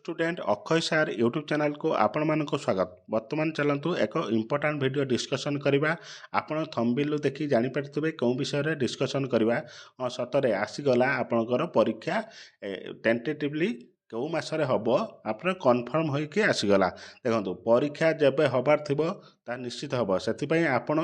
Student Akshay सार YouTube channel को आपण मानक स्वागत। वर्तमान चलतु एक इम्पोर्टाट वीडियो डिस्कसन करवा। आपण थंबनेल देखि जानि पारथिबे कौ विषय रे डिस्कसन करवा। सतरे आसीगला आपणकर परीक्षा टेंटेटिवली कौ मासरे हबो आपन कन्फर्म होइके आसीगला। देखंतु परीक्षा जेबे हबार थिबो ता निश्चित हबो। सेति पई आपण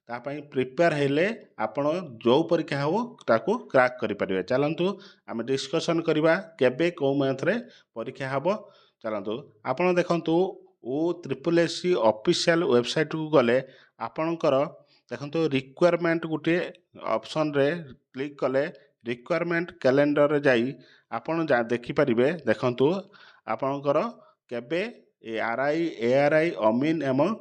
ता पई प्रिपेयर हेले आपण जो परीक्षा हो ताको क्रैक करि परिबे। चलंतु आमे डिस्कसन करवा केबे कौ मंथ रे परीक्षा हबो। चलंतु आपण देखंतु OSSC ऑफिशियल वेबसाइट को गले आपणकर देखंतु रिक्वायरमेंट गुटे ऑप्शन रे क्लिक कले रिक्वायरमेंट कैलेंडर रे जाई आपण देखि परिबे। देखंतु आपणकर केबे ARI ARI अमीन एवं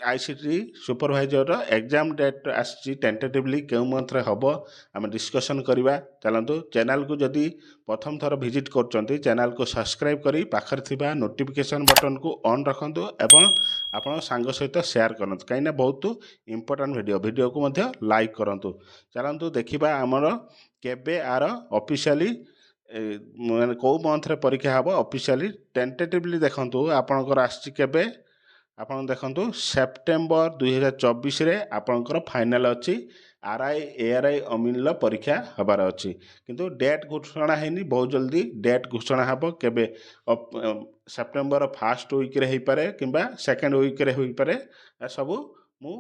ICT सुपरवाइजर एग्जाम डेट आसी टेंटेटिवली केउ मंथ रे हबो आमे डिस्कशन करवा। चलंतु चैनल को जदी प्रथम थर विजिट करचंती चैनल को सब्सक्राइब करी पाखर थिबा नोटिफिकेशन बटन को ऑन रखंतु एवं आपण सांग सहित शेयर करंतु काइना बहुत इंपोर्टेंट वीडियो को मध्य लाइक करंतु। चलंतु देखिबा हमर केबे आर ऑफिशियली माने को मंथ रे परीक्षा हबो। ऑफिशियली टेंटेटिवली देखंतु आपनकर आसी केबे आपण देखंतु सेप्टेम्बर 2024 रे आपनकर फाइनल अछि RI ARI अमीन परीक्षा हबार अछि किंतु डेट घोषणा हैनी। बहुत जल्दी डेट घोषणा हबो केबे सेप्टेम्बर फर्स्ट वीक रे हेई पारे किंबा सेकंड वीक रे होई पारे। सब मु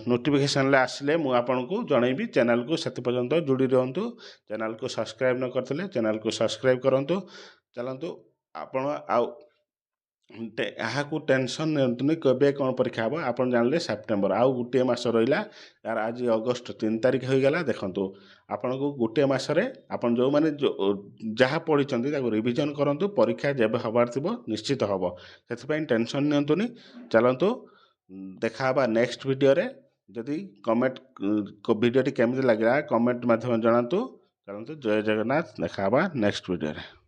नोटिफिकेशन ले आसिले मु आपन को जणैबी। चैनल को सेति पर्यंत जुड़ी रहंतु। चैनल को सब्सक्राइब न करथिले चैनल को सब्सक्राइब करंतु। चलंतु आपण आ यहाँ को टेंशन नहीं कबे कौन परीक्षा हम आप जानले सेप्टेम्बर आउ गोटे मास रहा यार आज अगस्त 3 तारिख हो गला। देखंतु आपन को गोटे मासरे आपन जो माने जहाँ पढ़ी रिविजन करंतु परीक्षा जेबे हबार थिबो निश्चित हबो। सेति पई टेंशन नियंतुनी। चलंतु देखा नेक्स्ट वीडियो रे। जदि कमेंट वीडियो टी केमति लागला कमेंट माध्यम जणातु। चलंतु जय जगन्नाथ। देखा नेक्स्ट वीडियो रे।